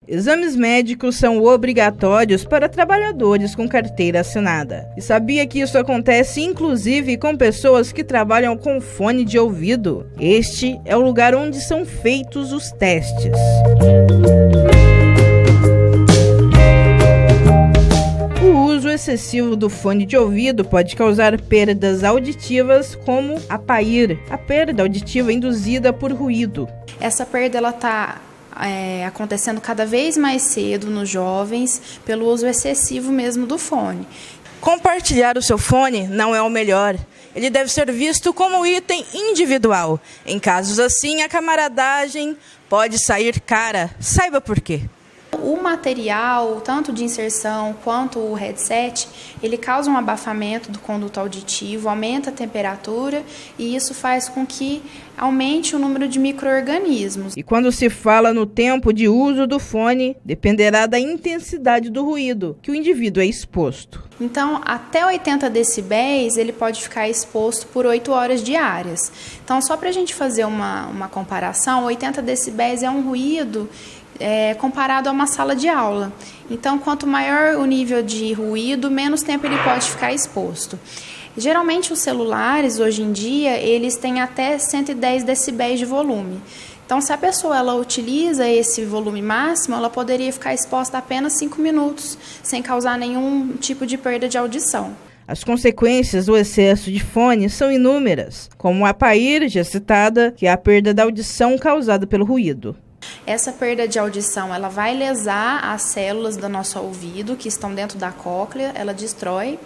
Exames médicos são obrigatórios para trabalhadores com carteira assinada. E sabia que isso acontece inclusive com pessoas que trabalham com fone de ouvido? Este é o lugar onde são feitos os testes. O uso excessivo do fone de ouvido pode causar perdas auditivas, como a PAIR, a perda auditiva induzida por ruído. Essa perda está acontecendo cada vez mais cedo nos jovens pelo uso excessivo mesmo do fone. Compartilhar o seu fone não é o melhor. Ele deve ser visto como item individual. Em casos assim, a camaradagem pode sair cara. Saiba por quê. O material, tanto de inserção quanto o headset, ele causa um abafamento do conduto auditivo, aumenta a temperatura e isso faz com que aumente o número de micro-organismos. E quando se fala no tempo de uso do fone, dependerá da intensidade do ruído que o indivíduo é exposto. Então, até 80 decibéis, ele pode ficar exposto por 8 horas diárias. Então, só para a gente fazer uma comparação, 80 decibéis é um ruído comparado a uma sala de aula. Então, quanto maior o nível de ruído, menos tempo ele pode ficar exposto. Geralmente, os celulares, hoje em dia, eles têm até 110 decibéis de volume. Então, se a pessoa ela utiliza esse volume máximo, ela poderia ficar exposta apenas 5 minutos, sem causar nenhum tipo de perda de audição. As consequências do excesso de fone são inúmeras, como a PAIR, já citada, que é a perda da audição causada pelo ruído. Essa perda de audição, ela vai lesar as células do nosso ouvido, que estão dentro da cóclea, ela destrói.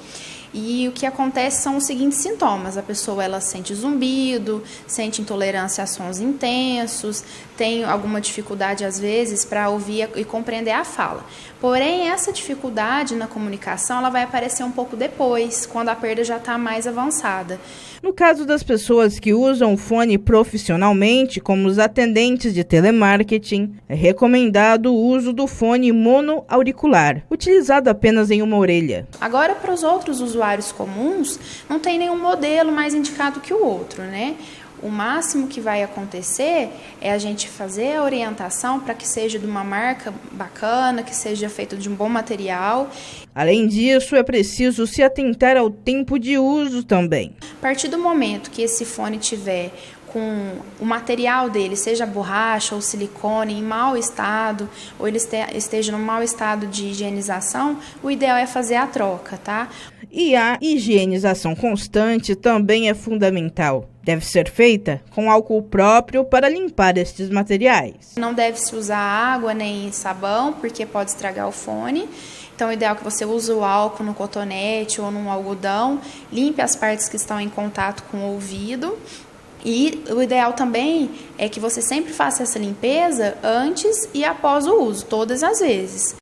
E o que acontece são os seguintes sintomas: a pessoa ela sente zumbido, sente intolerância a sons intensos, tem alguma dificuldade às vezes para ouvir e compreender a fala. Porém, essa dificuldade na comunicação ela vai aparecer um pouco depois, quando a perda já está mais avançada. No caso das pessoas que usam o fone profissionalmente, como os atendentes de telemarketing, é recomendado o uso do fone monoauricular, utilizado apenas em uma orelha. Agora, para os outros usuários comuns, não tem nenhum modelo mais indicado que o outro, né? O máximo que vai acontecer é a gente fazer a orientação para que seja de uma marca bacana, que seja feito de um bom material. Além disso, é preciso se atentar ao tempo de uso também. A partir do momento que esse fone tiver com o material dele, seja borracha ou silicone, em mau estado, ou ele esteja no mau estado de higienização, o ideal é fazer a troca, tá? E a higienização constante também é fundamental. Deve ser feita com álcool próprio para limpar estes materiais. Não deve-se usar água nem sabão, porque pode estragar o fone. Então, o ideal é que você use o álcool no cotonete ou num algodão, limpe as partes que estão em contato com o ouvido. E o ideal também é que você sempre faça essa limpeza antes e após o uso, todas as vezes.